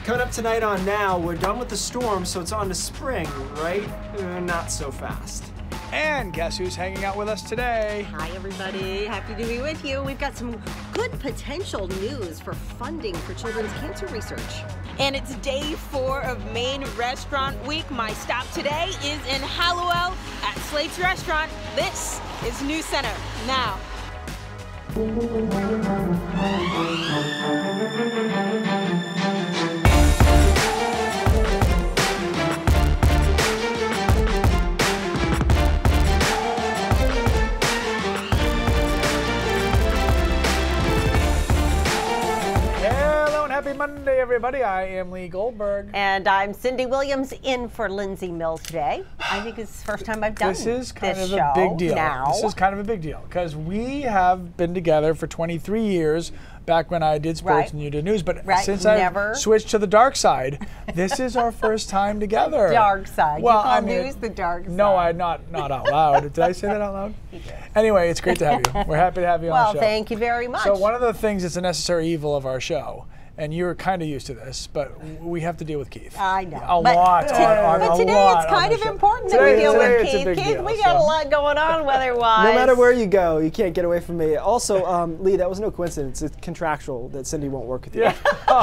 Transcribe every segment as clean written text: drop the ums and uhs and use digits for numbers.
Coming up tonight on Now, we're done with the storm, so it's on to spring, right? Not so fast. And guess who's hanging out with us today? Hi, everybody. Happy to be with you. We've got some good potential news for funding for children's cancer research. And it's day 4 of Maine Restaurant Week. My stop today is in Hallowell at Slate's Restaurant. This is News Center Now. Happy Monday, everybody. I am Lee Goldberg. And I'm Cindy Williams, in for Lindsay Mills today. I think it's the first time I've done this show. This is kind of a big deal. This is kind of a big deal because we have been together for 23 years, back when I did sports and you did news. But since I've switched to the dark side, this is our first time together. Dark side. Well, you call news the dark side. No, not out loud. Did I say that out loud? You did. Anyway, it's great to have you. We're happy to have you on the show. Well, thank you very much. So one of the things that's a necessary evil of our show, and you're kind of used to this, but we have to deal with Keith. I know. But today it's kind of important that we deal with Keith. Keith, we got a lot going on weather-wise. No matter where you go, you can't get away from me. Also, Lee, that was no coincidence. It's contractual that Cindy won't work with you. Yeah.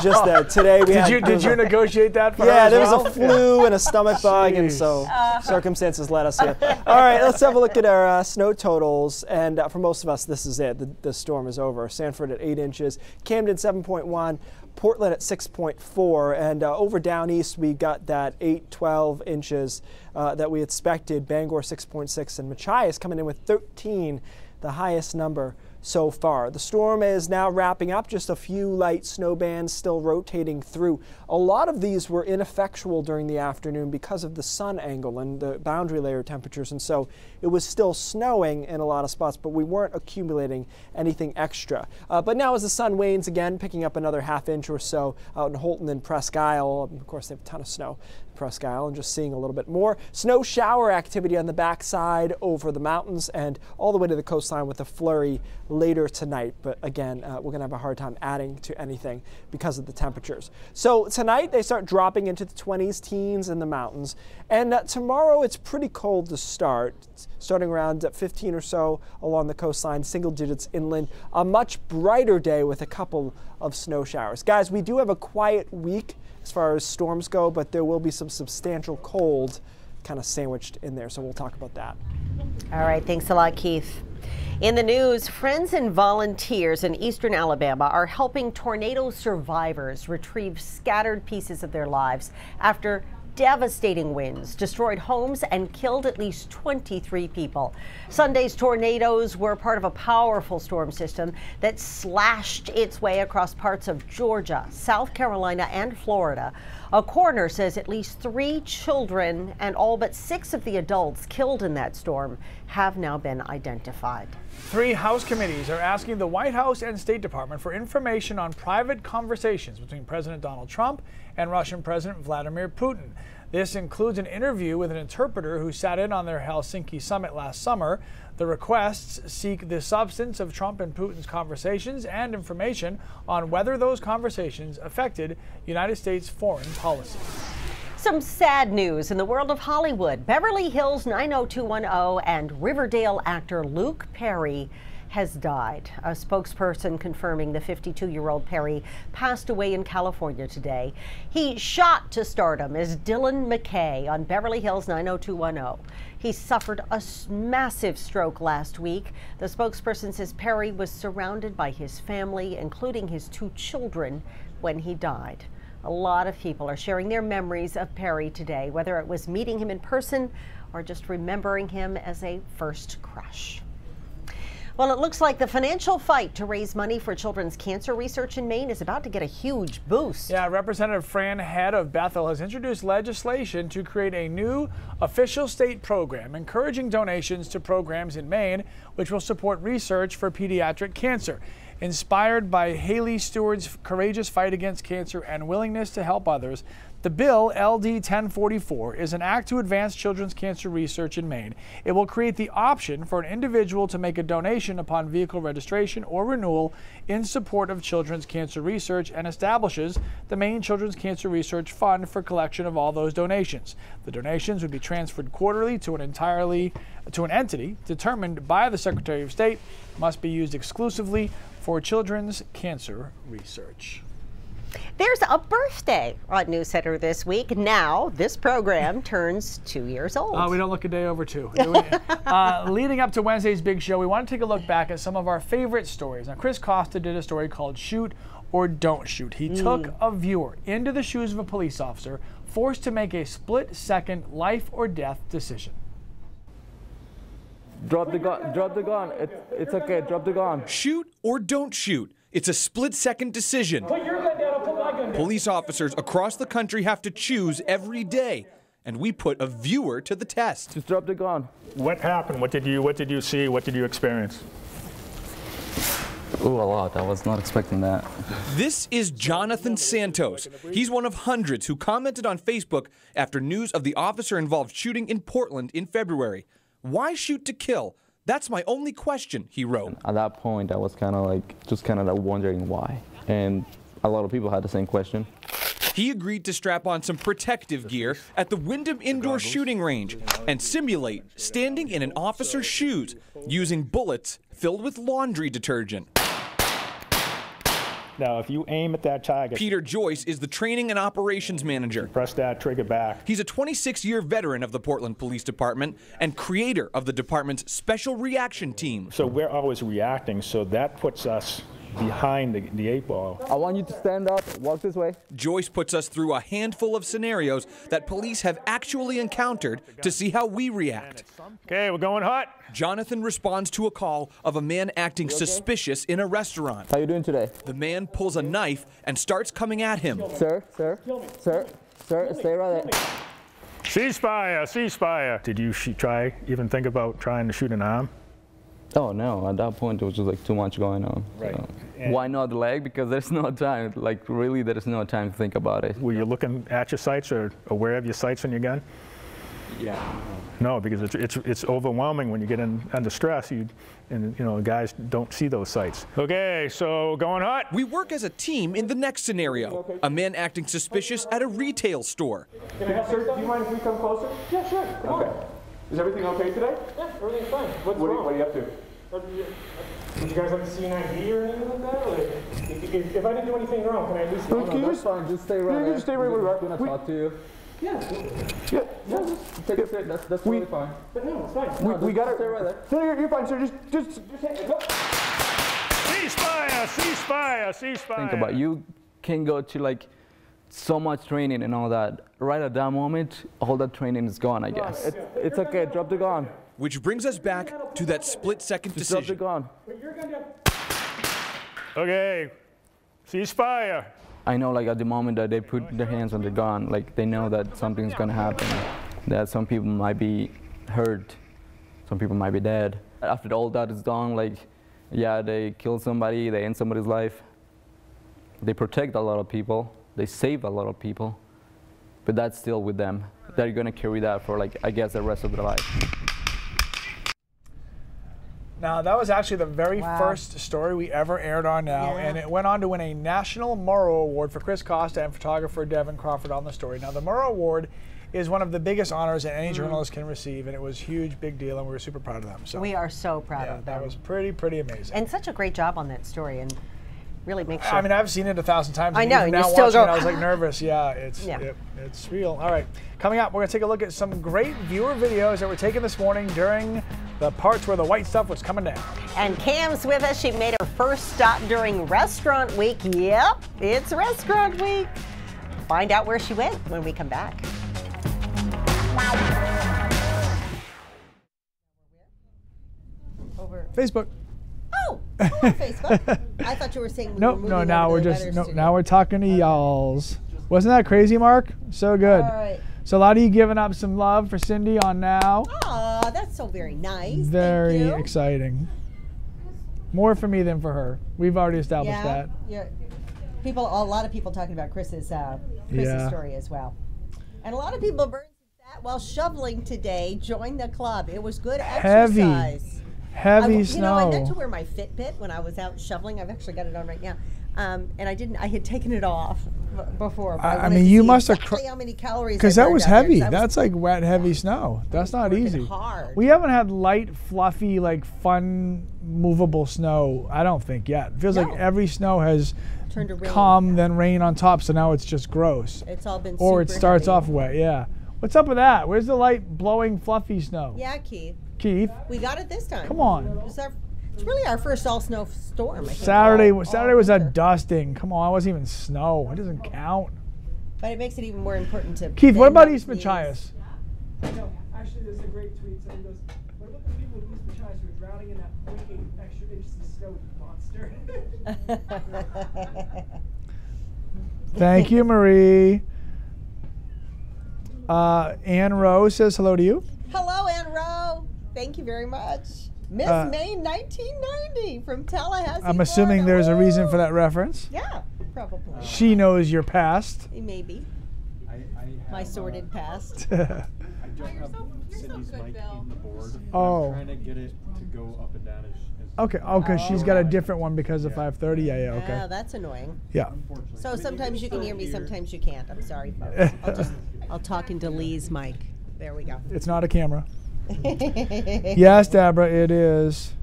Just that today we Did you negotiate that for her Yeah, as there well? was a flu and a stomach bug, and so circumstances led us here. All right, let's have a look at our snow totals. And for most of us, this is it. The storm is over. Sanford at 8 inches, Camden 7.1, Portland at 6.4, and over down east we got that 12 inches that we expected. Bangor 6.6, and Machias coming in with 13, the highest number so far. The storm is now wrapping up, just a few light snow bands still rotating through. A lot of these were ineffectual during the afternoon because of the sun angle and the boundary layer temperatures, and so it was still snowing in a lot of spots, but we weren't accumulating anything extra. But now as the sun wanes again, picking up another half inch or so out in Holton and Presque Isle. Of course, they have a ton of snow in Presque Isle, and just seeing a little bit more snow shower activity on the backside over the mountains and all the way to the coastline with a flurry later tonight. But again, we're going to have a hard time adding to anything because of the temperatures. So tonight they start dropping into the 20s, teens in the mountains. And tomorrow it's pretty cold to start, starting around 15 or so along the coastline, single digits inland. A much brighter day with a couple of snow showers. Guys, we do have a quiet week as far as storms go, but there will be some substantial cold kind of sandwiched in there. So we'll talk about that. All right, thanks a lot, Keith. In the news, friends and volunteers in eastern Alabama are helping tornado survivors retrieve scattered pieces of their lives after devastating winds destroyed homes and killed at least 23 people. Sunday's tornadoes were part of a powerful storm system that slashed its way across parts of Georgia, South Carolina, and Florida. A coroner says at least 3 children and all but 6 of the adults killed in that storm have now been identified. 3 House committees are asking the White House and State Department for information on private conversations between President Donald Trump and Russian President Vladimir Putin. This includes an interview with an interpreter who sat in on their Helsinki summit last summer. The requests seek the substance of Trump and Putin's conversations and information on whether those conversations affected United States foreign policy. Some sad news in the world of Hollywood. Beverly Hills 90210 and Riverdale actor Luke Perry has died. A spokesperson confirming the 52-year-old Perry passed away in California today. He shot to stardom as Dylan McKay on Beverly Hills 90210. He suffered a massive stroke last week. The spokesperson says Perry was surrounded by his family, including his 2 children, when he died. A lot of people are sharing their memories of Perry today, whether it was meeting him in person or just remembering him as a first crush. Well, it looks like the financial fight to raise money for children's cancer research in Maine is about to get a huge boost. Yeah, Representative Fran Head of Bethel has introduced legislation to create a new official state program encouraging donations to programs in Maine which will support research for pediatric cancer. Inspired by Haley Stewart's courageous fight against cancer and willingness to help others, the bill, LD 1044, is an act to advance children's cancer research in Maine. It will create the option for an individual to make a donation upon vehicle registration or renewal in support of children's cancer research and establishes the Maine Children's Cancer Research Fund for collection of all those donations. The donations would be transferred quarterly to an entity determined by the Secretary of State, must be used exclusively for children's cancer research. There's a birthday on News Center this week. Now, this program turns 2 years old. We don't look a day over 2. Leading up to Wednesday's big show, we want to take a look back at some of our favorite stories. Now, Chris Costa did a story called Shoot or Don't Shoot. He took a viewer into the shoes of a police officer, forced to make a split-second life or death decision. Drop the gun. It's okay, drop the gun. Shoot or don't shoot. It's a split-second decision. Put your gun down, I'll put my gun down. Police officers across the country have to choose every day, and we put a viewer to the test. Just drop the gun. What happened? What did you see? What did you experience? Ooh, a lot. I was not expecting that. This is Jonathan Santos. He's one of hundreds who commented on Facebook after news of the officer-involved shooting in Portland in February. Why shoot to kill? That's my only question, he wrote. At that point, I was kind of wondering why. And a lot of people had the same question. He agreed to strap on some protective gear at the Wyndham Indoor Shooting Range and simulate standing in an officer's shoes using bullets filled with laundry detergent. Now, if you aim at that target, Peter Joyce is the training and operations manager. press that trigger back. He's a 26-year veteran of the Portland Police Department and creator of the department's Special Reaction Team. So we're always reacting, so that puts us behind the 8 ball. I want you to stand up, walk this way. Joyce puts us through a handful of scenarios that police have actually encountered to see how we react. Okay, we're going hot. Jonathan responds to a call of a man acting suspicious in a restaurant. How you doing today? The man pulls a knife and starts coming at him. Sir, stay right there. Ceasefire. Did you even think about trying to shoot an arm? Oh no, at that point it was just like too much going on. Right. So. Why not the leg? Because there's no time, like really there's no time to think about it. Were you looking at your sights or aware of your sights on your gun? Yeah. No, because it's overwhelming when you get under stress. Guys don't see those sights. Okay, so going hot. We work as a team in the next scenario. A man acting suspicious at a retail store. Can I have, sir, do you mind if we come closer? Yeah, sure. Come Okay. on. Is everything okay today? Yeah, everything's fine. What are you up to? Would you guys like to see an ID or anything like that? Or if I didn't do anything wrong, can I at least? That's fine. Just stay right there. You just stay right where you are. I'm gonna talk to you. Yeah. Take a sit. That's totally fine. But no, it's fine. We got it. Stay right there. No, you're fine, sir. Just Ceasefire. Think about it. You can go to like so much training and all that. Right at that moment, all that training is gone, I guess. It's okay. Drop the gun. Which brings us back to that split-second decision. Drop the gun. Okay. Ceasefire. I know, like at the moment that they put their hands on the gun, like they know that something's gonna happen. That some people might be hurt, some people might be dead. After all that is done, like, yeah, they kill somebody, they end somebody's life. They protect a lot of people, they save a lot of people, but that's still with them. They're gonna carry that for, like, I guess the rest of their life. Now, that was actually the very first story we ever aired on Now, and it went on to win a National Murrow Award for Chris Costa and photographer Devin Crawford on the story. Now, the Murrow Award is one of the biggest honors that any journalist can receive, and it was a huge, big deal, and we were super proud of them. So We are so proud of them. that was pretty amazing. And such a great job on that story, and really makes sure. I mean, I've seen it 1,000 times. I know, and now you still watching go, it, I was like nervous. Yeah, it's real. All right, coming up, we're gonna take a look at some great viewer videos that were taken this morning during the parts where the white stuff was coming down. And Cam's with us. She made her first stop during Restaurant Week. Yep, it's Restaurant Week. Find out where she went when we come back. Facebook. Oh, hello, Facebook. I thought you were saying we were moving over now to we're the just weather studio. now we're talking to y'alls. Wasn't that crazy, Mark? So good. All right. So a lot of you giving up some love for Cindy on Now. Aw, that's so very nice. Very Thank you. exciting. More for me than for her. We've already established that. Yeah. A lot of people talking about Chris's story as well. And a lot of people burned fat while shoveling today. Joined the club. It was good exercise. Heavy snow. You know, I meant to wear my Fitbit when I was out shoveling. I've actually got it on right now. And I didn't. I had taken it off before. But I mean, you must have how many calories? Because that was heavy. That's like wet, heavy snow. That's not easy. Hard. We haven't had light, fluffy, like fun, movable snow. I don't think yet. It feels like every snow has turned to rain. Come, then rain on top. So now it's just gross. It's all been. Or it starts heavy. off wet. Yeah. What's up with that? Where's the light, blowing, fluffy snow? Yeah, Keith. We got it this time. Come on. It's really our first all snow storm. Saturday was a dusting. Come on, it wasn't even snow. It doesn't count. But it makes it even more important to. Keith, what about East Machias? No, actually, there's a great tweet. Someone goes, "What about the people of East Machias who are drowning in that winking extra inches of snow, monster?" Thank you, Marie. Ann Rowe says hello to you. Hello, Ann Rowe. Thank you very much. Miss Maine 1990 from Tallahassee. I'm assuming there's a reason for that reference. Yeah, probably. She knows your past. Maybe. My sordid past. I don't have Sydney's mic in the board. Oh. I'm trying to get it to go up and down. Okay. Oh, because she's got a different one because of 5:30. Yeah. Okay. Oh, that's annoying. Yeah. So sometimes you can hear me, sometimes you can't. I'm sorry, folks. I'll talk into Lee's mic. There we go. It's not a camera. Yes, Deborah, it is.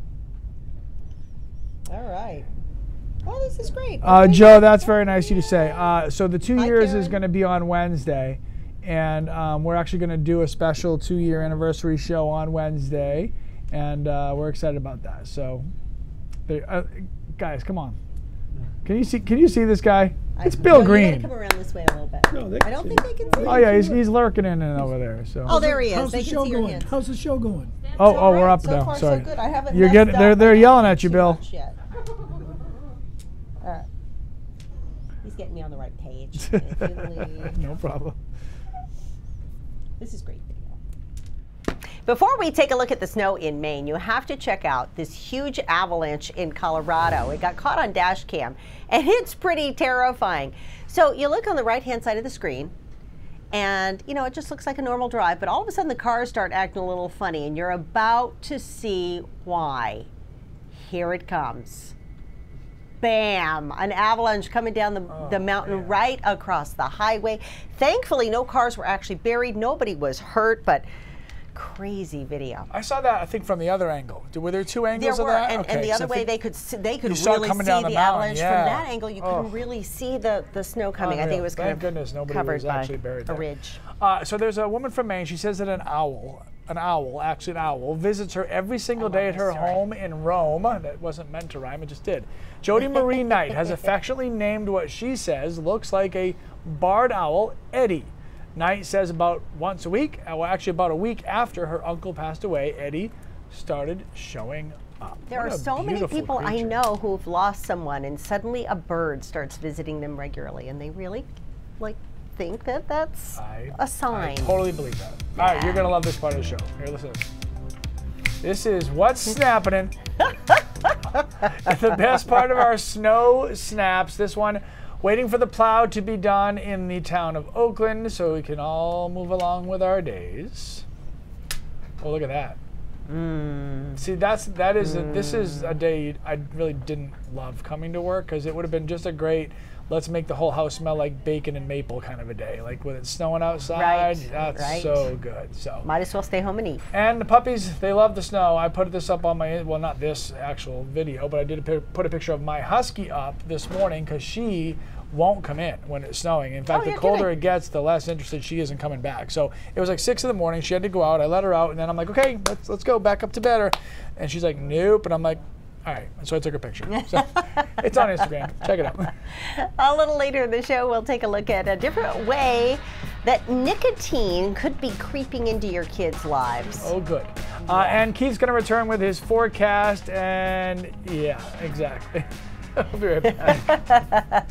All right. Oh, this is great. Joe, that's very nice of you to say. So the 2 years Karen. is going to be on Wednesday, and we're actually going to do a special 2-year anniversary show on Wednesday, and we're excited about that. So, guys, come on. Can you see this guy? It's Bill Green. You gotta come around this way a little bit. No, I don't think they can see. Oh yeah, he's lurking in and over there. So. Oh, there he is. How's They the can show see your going? hands. How's the show going? Oh, we're up so now. Far, Sorry. so good. I haven't You're messed getting. up They're yelling at you, too Bill. much yet. All right. He's getting me on the right page. No problem. This is great video. Before we take a look at the snow in Maine, you have to check out this huge avalanche in Colorado. It got caught on dash cam, and it's pretty terrifying. So you look on the right-hand side of the screen, and you know, it just looks like a normal drive, but all of a sudden the cars start acting a little funny, and you're about to see why. Here it comes. Bam! An avalanche coming down the mountain right across the highway. Thankfully, no cars were actually buried. Nobody was hurt, but crazy video. I saw that, I think, from the other angle. Were there two angles of that? And the other way they could really see the avalanche. From that angle, you couldn't really see the snow coming. I think it was kind of covered by a ridge. So there's a woman from Maine. She says that an owl, visits her every single day at her home in Rome. That wasn't meant to rhyme, it just did. Jody Marie Knight has affectionately named what she says looks like a barred owl, Eddie. Knight says about once a week, well, actually about a week after her uncle passed away, Eddie started showing up. There are so many people I know who've lost someone, and suddenly a bird starts visiting them regularly, and they really think that that's a sign. I totally believe that. Yeah. All right, you're gonna love this part of the show. Here, listen. This is what's snapping. The best part of our snow snaps. This one. Waiting for the plow to be done in the town of Oakland so we can all move along with our days. Oh, look at that. See, this is a day I really didn't love coming to work, because it would have been just a great, let's make the whole house smell like bacon and maple kind of a day. Like when it's snowing outside, that's so good. So might as well stay home and eat. And the puppies, they love the snow. I put this up on my, well, not this actual video, but I did put a picture of my husky up this morning because she won't come in when it's snowing. In fact, the colder it gets, the less interested she is in coming back. So it was like 6 in the morning. She had to go out. I let her out, and then I'm like, okay, let's go back up to bed. And she's like, nope. And I'm like, all right. And so I took a picture. So it's on Instagram. Check it out. A little later in the show, we'll take a look at a different way that nicotine could be creeping into your kids' lives. Oh, good. And Keith's going to return with his forecast. And yeah, exactly. I'll be right back.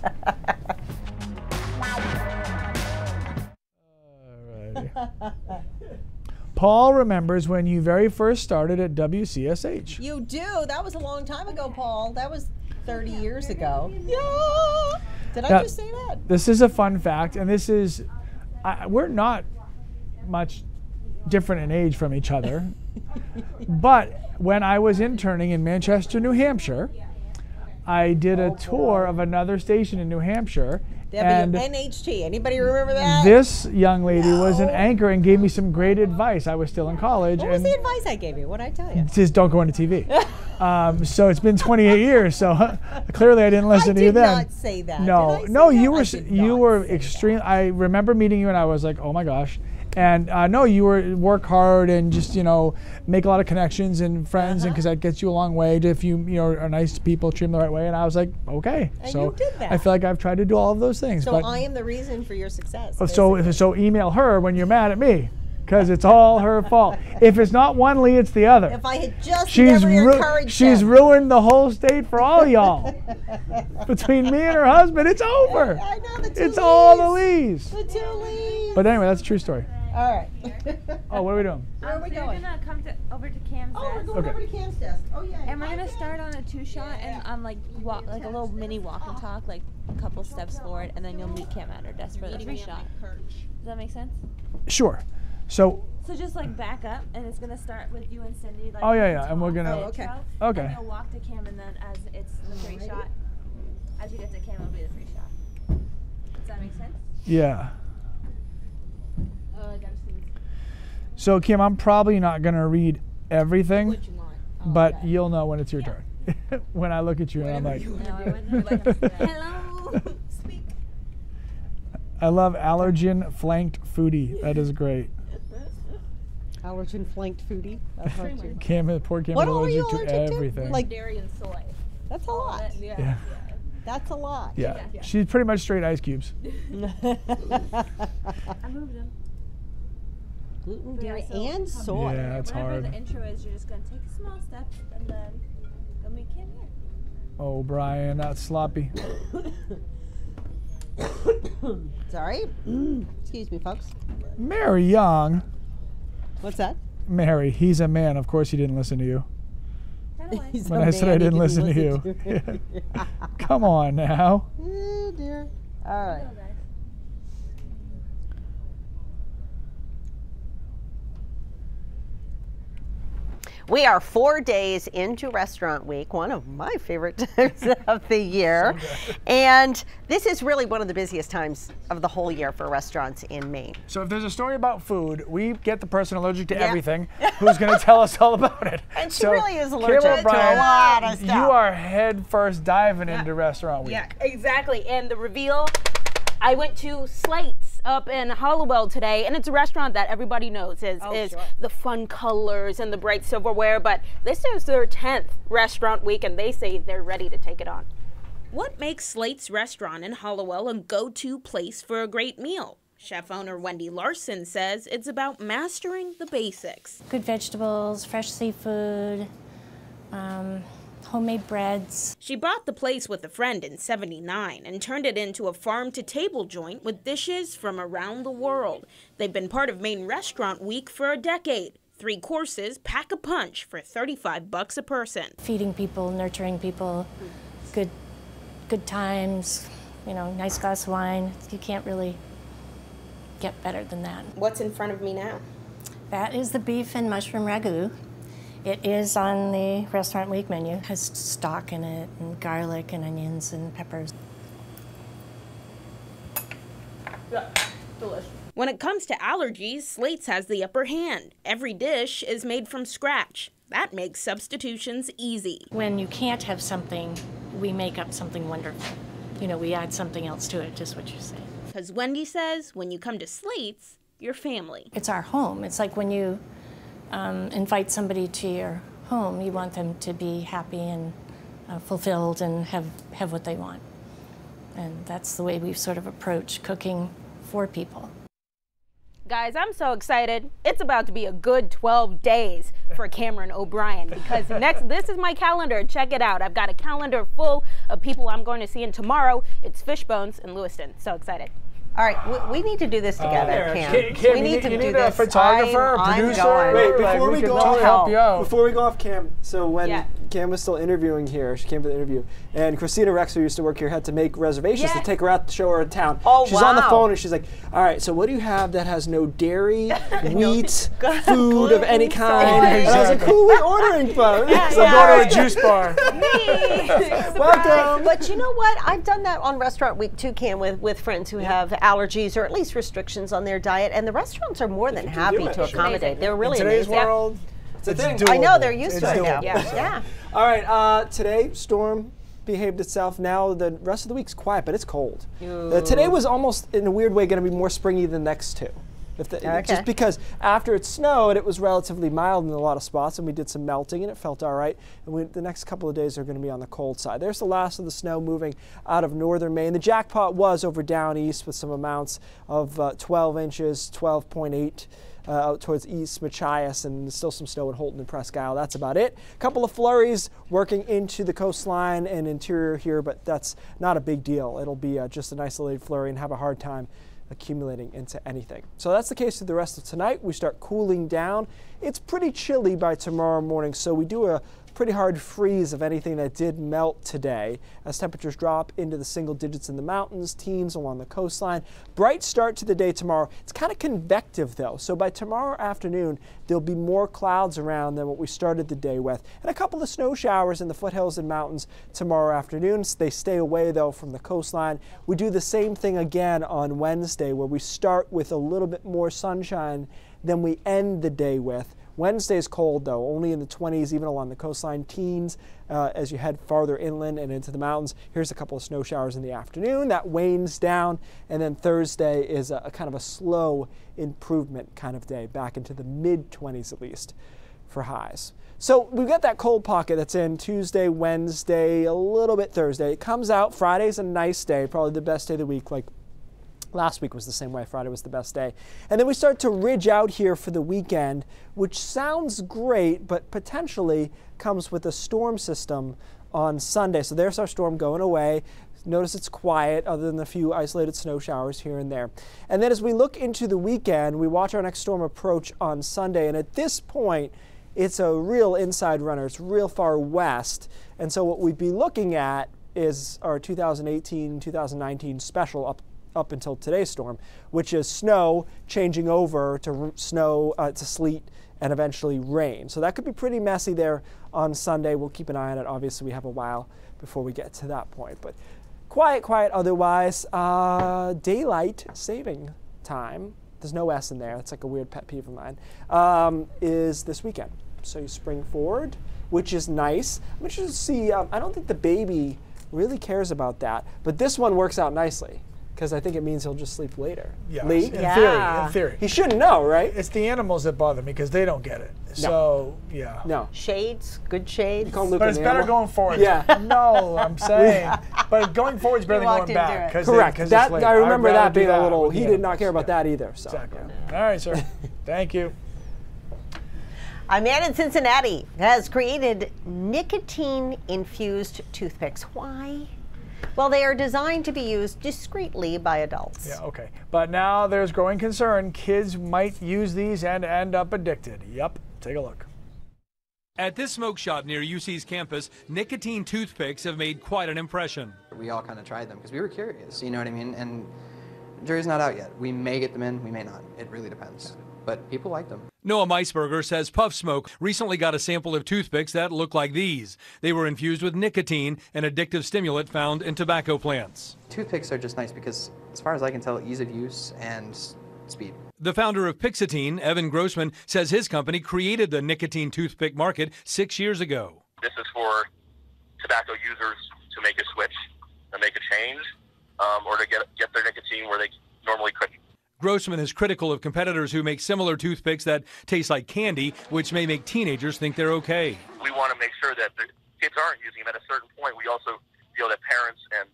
Paul remembers when you very first started at WCSH. You do. That was a long time ago, Paul. That was 30 years ago. Yeah. Did I just say that? This is a fun fact, and this is, we're not much different in age from each other, but when I was interning in Manchester, New Hampshire, I did a tour of another station in New Hampshire. WNHT. Anybody remember that? This young lady was an anchor and gave me some great advice. I was still in college. What was the advice I gave you? What did I tell you? Just don't go into TV. So it's been 28 years. So clearly I didn't listen to you then. I did not say that. No, no, you were extreme. I remember meeting you and I was like, oh my gosh. And no, you work hard and just, you know, make a lot of connections and friends, and because that gets you a long way if you are nice to people, treat them the right way. And I was like, okay. And so you did that. I feel like I've tried to do all of those things. So but I am the reason for your success. So email her when you're mad at me, because it's all her fault. If it's not one Lee, it's the other. If I had just never encouraged she's them. ruined the whole state for all y'all. Between me and her husband, it's over. I know, the two It's Lees. all the Lees. The two Lees. But anyway, that's a true story. All right. Oh, what are we doing? Where are we going? We're gonna come over to Cam's Oh, we're desk. going over to Cam's desk. Oh, yeah. And we're gonna start on a 2-shot and on like a little mini walk and talk, like a couple steps forward, and then you'll meet Cam at her desk for the 3-shot. Does that make sense? Sure. So just like back up, and it's gonna start with you and Cindy. Like, oh yeah, and we're gonna. Okay. Okay. And you'll walk to Cam, and then as it's the 3-shot, as you get to Cam, it'll be the 3-shot. Does that make sense? Yeah. I gotta see. So Kim, I'm probably not gonna read everything, but you'll know when it's your turn. When I look at you and I'm like, hello. Speak. I love allergen flanked foodie. That is great. Allergen flanked foodie. That's hard too. Poor Kim is What all are you allergic to allergic to? everything. Like dairy and soy. That's a lot. Yeah. That's a lot. Yeah. She's pretty much straight ice cubes. I moved them. Gluten, dairy, and soy. Yeah, that's Whatever hard. the intro is, you're just going to take a small step and then you'll meet Kim here. Oh, Brian, that's sloppy. Sorry. Excuse me, folks. Mary Young. What's that? Mary, he's a man. Of course he didn't listen to you. He's When a I said man, I he didn't listen to you. Come on now. Oh, dear. All right. We are 4 days into Restaurant Week, one of my favorite times of the year. And this is really one of the busiest times of the whole year for restaurants in Maine. So if there's a story about food, we get the person allergic to everything who's going to tell us all about it. And she really is allergic to a Brian, lot of stuff. You are head first diving into Restaurant Week. Yeah, exactly. And the reveal, I went to Slate's up in Hallowell today, and it's a restaurant that everybody knows is the fun colors and the bright silverware, but this is their 10th Restaurant Week, and they say they're ready to take it on. What makes Slate's restaurant in Hallowell a go-to place for a great meal? Chef owner Wendy Larson says it's about mastering the basics. Good vegetables, fresh seafood, homemade breads. She bought the place with a friend in '79 and turned it into a farm-to-table joint with dishes from around the world. They've been part of Maine Restaurant Week for a decade. 3 courses, pack a punch for $35 a person. Feeding people, nurturing people, good times, you know, nice glass of wine. You can't really get better than that. What's in front of me now? That is the beef and mushroom ragu. It is on the Restaurant Week menu. It has stock in it, and garlic and onions and peppers. Yeah, delicious. When it comes to allergies, Slate's has the upper hand. Every dish is made from scratch. That makes substitutions easy. When you can't have something, we make up something wonderful. You know, we add something else to it, just what you say. Because Wendy says, when you come to Slate's, you're family. It's our home. It's like when you invite somebody to your home, you want them to be happy and fulfilled and have what they want. And that's the way we've sort of approached cooking for people. Guys, I'm so excited. It's about to be a good 12 days for Cameron O'Brien because this is my calendar. Check it out. I've got a calendar full of people I'm going to see, and tomorrow it's Fishbones in Lewiston. So excited. All right, we need to do this together, Cam. Cam, we need to do a this. photographer, a producer. Wait, before we go off, help you out. Before we go off, Cam. So when Cam was still interviewing here, she came for the interview, and Christina Rex, who used to work here, had to make reservations to take her out to show her in town. Oh, she's on the phone and she's like, "All right, so what do you have that has no dairy, wheat, food of any kind?" And I was like, "Who are we ordering from?" So go to a juice bar. Welcome. But you know what? I've done that on Restaurant Week too, Cam, with friends who have allergies or at least restrictions on their diet, and the restaurants are more than happy to accommodate. They're really in today's amazing. world. It's a thing. I know, they're used to it now. Yeah. All right, today, storm behaved itself. Now the rest of the week's quiet, but it's cold. Today was almost, in a weird way, going to be more springy than the next two. Just because after it snowed, it was relatively mild in a lot of spots, and we did some melting, and it felt all right. And the next couple of days are going to be on the cold side. There's the last of the snow moving out of northern Maine. The jackpot was over down east with some amounts of 12 inches, 12.8. Out towards East Machias, and still some snow at Holton and Presque Isle. That's about it. A couple of flurries working into the coastline and interior here, but that's not a big deal. It'll be just an isolated flurry and have a hard time accumulating into anything. So that's the case for the rest of tonight. We start cooling down. It's pretty chilly by tomorrow morning, so we do a pretty hard freeze of anything that did melt today as temperatures drop into the single digits in the mountains, teens along the coastline. Bright start to the day tomorrow. It's kind of convective though, so by tomorrow afternoon there'll be more clouds around than what we started the day with, and a couple of snow showers in the foothills and mountains tomorrow afternoon. They stay away though from the coastline. We do the same thing again on Wednesday, where we start with a little bit more sunshine than we end the day with. Wednesday's cold though, only in the 20s even along the coastline, teens as you head farther inland and into the mountains. Here's a couple of snow showers in the afternoon. That wanes down, and then Thursday is a kind of a slow improvement kind of day, back into the mid-20s at least for highs. So we've got that cold pocket that's in Tuesday, Wednesday, a little bit Thursday. It comes out. Friday's a nice day, probably the best day of the week. Like last week was the same way. Friday was the best day. And then we start to ridge out here for the weekend, which sounds great, but potentially comes with a storm system on Sunday. So there's our storm going away. Notice it's quiet other than a few isolated snow showers here and there. And then as we look into the weekend, we watch our next storm approach on Sunday. And at this point, it's a real inside runner. It's real far west. And so what we'd be looking at is our 2018-2019 special up until today's storm, which is snow changing over to snow, to sleet, and eventually rain. So that could be pretty messy there on Sunday. We'll keep an eye on it. Obviously, we have a while before we get to that point. But quiet otherwise. Daylight saving time, there's no S in there, that's like a weird pet peeve of mine, is this weekend. So you spring forward, which is nice. I'm interested to see, I don't think the baby really cares about that, but this one works out nicely, because I think it means he'll just sleep later. Yeah, Late? in theory. He shouldn't know, right? It's the animals that bother me because they don't get it. No. So, yeah. No. Shades, good shades. But it's better going forward. Yeah. No, I'm saying. But going forward is better than going back. Correct. That, I remember that being a little, he did not care about that either. So. Exactly. All right, sir. Thank you. A man in Cincinnati has created nicotine-infused toothpicks. Why? Well, they are designed to be used discreetly by adults. Yeah, okay. But now there's growing concern. Kids might use these and end up addicted. Yep. Take a look. At this smoke shop near UC's campus, nicotine toothpicks have made quite an impression. We all kind of tried them because we were curious, you know what I mean? And the jury's not out yet. We may get them in, we may not. It really depends. But people like them. Noah Meisberger says Puff Smoke recently got a sample of toothpicks that look like these. They were infused with nicotine, an addictive stimulant found in tobacco plants. Toothpicks are just nice because, as far as I can tell, ease of use and speed. The founder of Pixatine, Evan Grossman, says his company created the nicotine toothpick market 6 years ago. This is for tobacco users to make a switch and make a change, or to get their nicotine where they normally couldn't. Grossman is critical of competitors who make similar toothpicks that taste like candy, which may make teenagers think they're okay. We want to make sure that the kids aren't using them. At a certain point, we also feel that parents and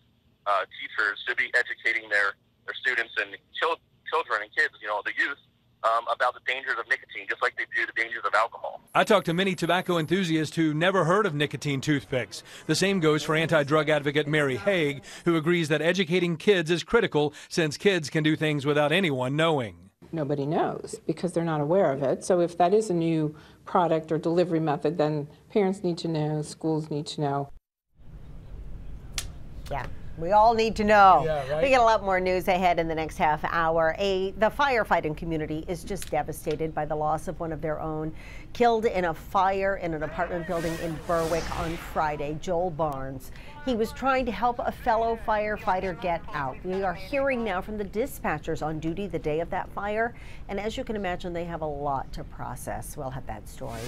teachers should be educating their students and children and kids, you know, the youth, about the dangers of nicotine, just like they do the dangers of alcohol. I talked to many tobacco enthusiasts who never heard of nicotine toothpicks. The same goes for anti-drug advocate Mary Haig, who agrees that educating kids is critical since kids can do things without anyone knowing. Nobody knows because they're not aware of it. So if that is a new product or delivery method, then parents need to know, schools need to know. Yeah. We all need to know. Yeah, right? We get a lot more news ahead in the next half hour. The firefighting community is just devastated by the loss of one of their own, killed in a fire in an apartment building in Berwick on Friday, Joel Barnes. He was trying to help a fellow firefighter get out. We are hearing now from the dispatchers on duty the day of that fire, and as you can imagine, they have a lot to process. We'll have that story.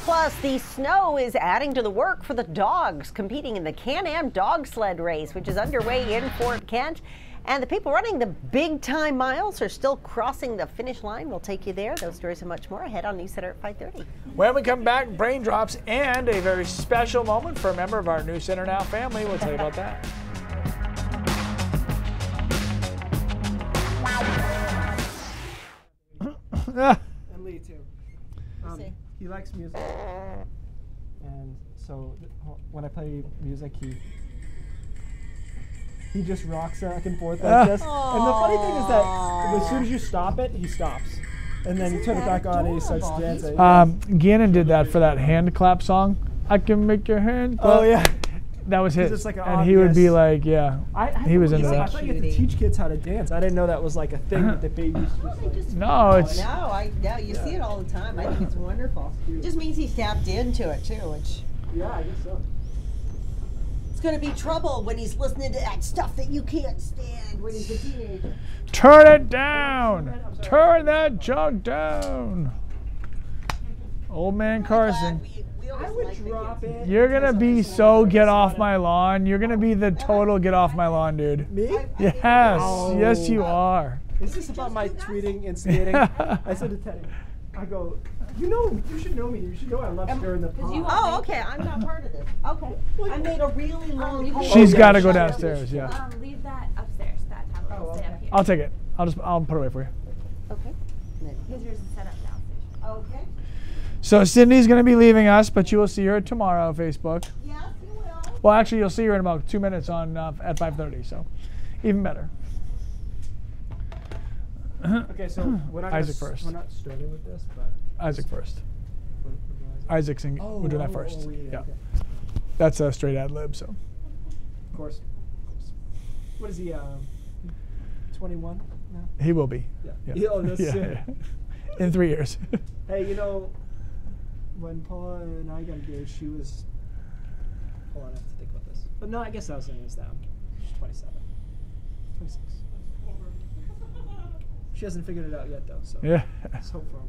Plus, the snow is adding to the work for the dogs competing in the Can-Am dog sled race, which is underway in Fort Kent. And the people running the big time miles are still crossing the finish line. We'll take you there. Those stories and much more ahead on News Center at 5:30. When we come back, brain drops and a very special moment for a member of our News Center Now family. We'll tell you about that. And Lee too. He likes music, and so when I play music, he just rocks back and forth like this. And the funny thing is that as soon as you stop it, he stops, and then you turn it back on and he starts dancing. Gannon did that for that hand clap song. I can make your hand clap. Oh yeah. That was his. It's like and he would be like, yeah, he was into that. I thought you had to teach kids how to dance. I didn't know that was like a thing that the babies just No, it's. No, you see it all the time. I think it's wonderful. It just means he's tapped into it too, which. Yeah, I guess so. It's going to be trouble when he's listening to that stuff that you can't stand when he's a teenager. Turn it down. Turn that junk down. Old man Carson. I would drop it. You're going to be so get off my lawn. You're going to be the total get off my lawn, dude. Me? Yes. Oh. Yes, you are. Is this about my tweeting, instigating? I said to Teddy, I go, you should know me. You should know I love stirring the pot. Oh, okay. I'm not part of this. Okay. I made a really long hole. She's got to go downstairs, yeah. Leave that upstairs, that tablet. Will stay up here. I'll take it. I'll put it away for you. Okay. Because yours is set up downstairs. Okay. So Cindy's going to be leaving us, but you will see her tomorrow on Facebook. Yes, you will. Well, actually, you'll see her in about 2 minutes on at 5:30. So, even better. Okay, so we're not Isaac first. We're not starting with this, but Isaac first. Isaac's in. We're doing that first. Yeah. Okay. That's a straight ad lib. So. Of course. What is he? 21 now? He will be. Yeah. Oh, that's yeah. In 3 years. Hey, when Paula and I got engaged, she was. Hold on, I have to think about this. But no, I guess I was saying is that she's 27, 26. She hasn't figured it out yet, though. So yeah. Let's hope for him.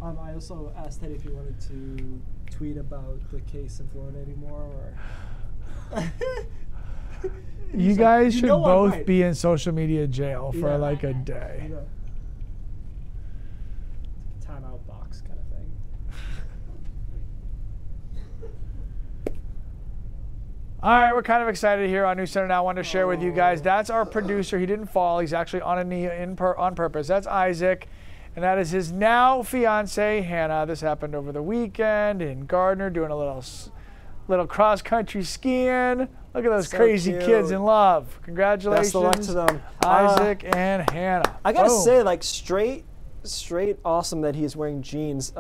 I also asked Teddy if he wanted to tweet about the case in Florida anymore, or. You guys should both be in social media jail for like a day. Timeout box kind of thing. All right, we're kind of excited here on News Center Now. I wanted to share with you guys. That's our producer. He didn't fall. He's actually on a knee on purpose. That's Isaac. And that is his now fiance, Hannah. This happened over the weekend in Gardner, doing a little cross-country skiing. Look at those crazy kids in love. Congratulations. Best of luck to them. Isaac and Hannah. I got to say, like, straight awesome that he's wearing jeans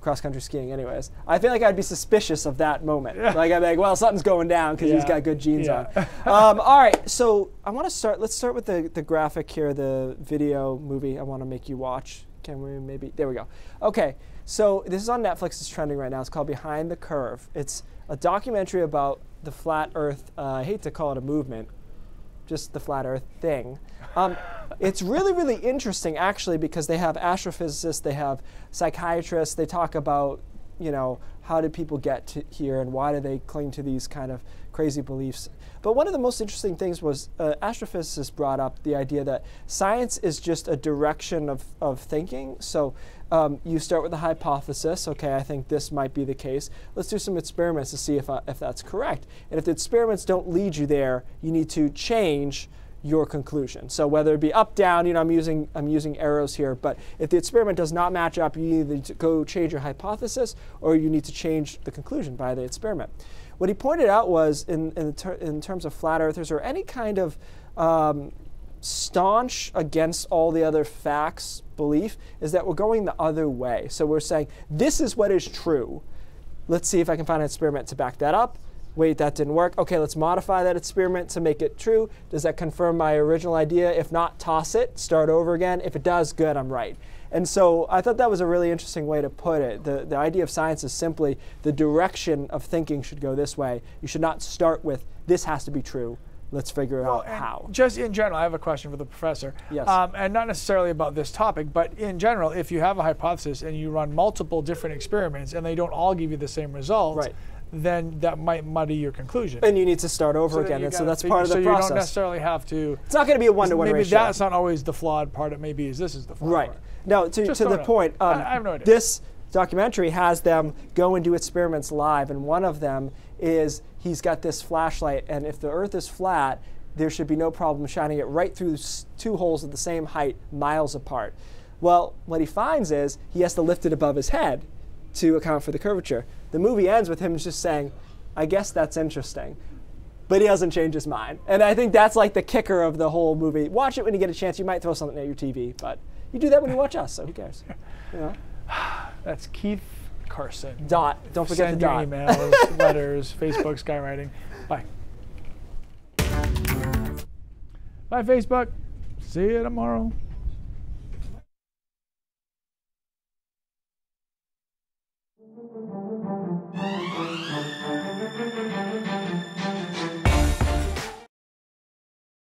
cross-country skiing anyways. I feel like I'd be suspicious of that moment. Yeah. Like, I'd be like, well, something's going down because he's got good jeans on. All right, so I want to start. Let's start with the graphic here, the video movie I want to make you watch. Can we maybe? There we go. Okay, so this is on Netflix. It's trending right now. It's called Behind the Curve. It's a documentary about the flat Earth. I hate to call it a movement, just the flat Earth thing. It's really, really interesting, actually, because they have astrophysicists, they have psychiatrists, they talk about you know, how did people get to here and why do they cling to these kind of crazy beliefs? But one of the most interesting things was astrophysicists brought up the idea that science is just a direction of thinking. So you start with a hypothesis. Okay, I think this might be the case. Let's do some experiments to see if that's correct. And if the experiments don't lead you there, you need to change your conclusion. So whether it be up, down, you know, I'm using arrows here, but if the experiment does not match up, you either need to go change your hypothesis or you need to change the conclusion by the experiment. What he pointed out was in terms of flat earthers or any kind of staunch against all the other facts belief is that we're going the other way. So we're saying this is what is true. Let's see if I can find an experiment to back that up. Wait, that didn't work. Okay, let's modify that experiment to make it true. Does that confirm my original idea? If not, toss it, start over again. If it does, good, I'm right. And so I thought that was a really interesting way to put it. The idea of science is simply the direction of thinking should go this way. You should not start with this has to be true. Let's figure out how. Just in general, I have a question for the professor. Yes. And not necessarily about this topic, but in general, if you have a hypothesis and you run multiple different experiments and they don't all give you the same results, right, then that might muddy your conclusion. And you need to start over again. And so that's part of the process. So you don't necessarily have to. It's not going to be a one-to-one ratio. Maybe that's not always the flawed part. It maybe this is the flawed part. Right. No, to the point, I have no idea. This documentary has them go and do experiments live, and one of them is he's got this flashlight, and if the Earth is flat, there should be no problem shining it right through two holes at the same height, miles apart. Well, what he finds is he has to lift it above his head to account for the curvature. The movie ends with him just saying, I guess that's interesting. But he doesn't change his mind. And I think that's like the kicker of the whole movie. Watch it when you get a chance. You might throw something at your TV, but you do that when you watch us, so who cares? You know? That's Keith Carson. Dot. Don't forget the dot. Send your emails, letters, Facebook, skywriting. Bye. Bye, Facebook. See you tomorrow.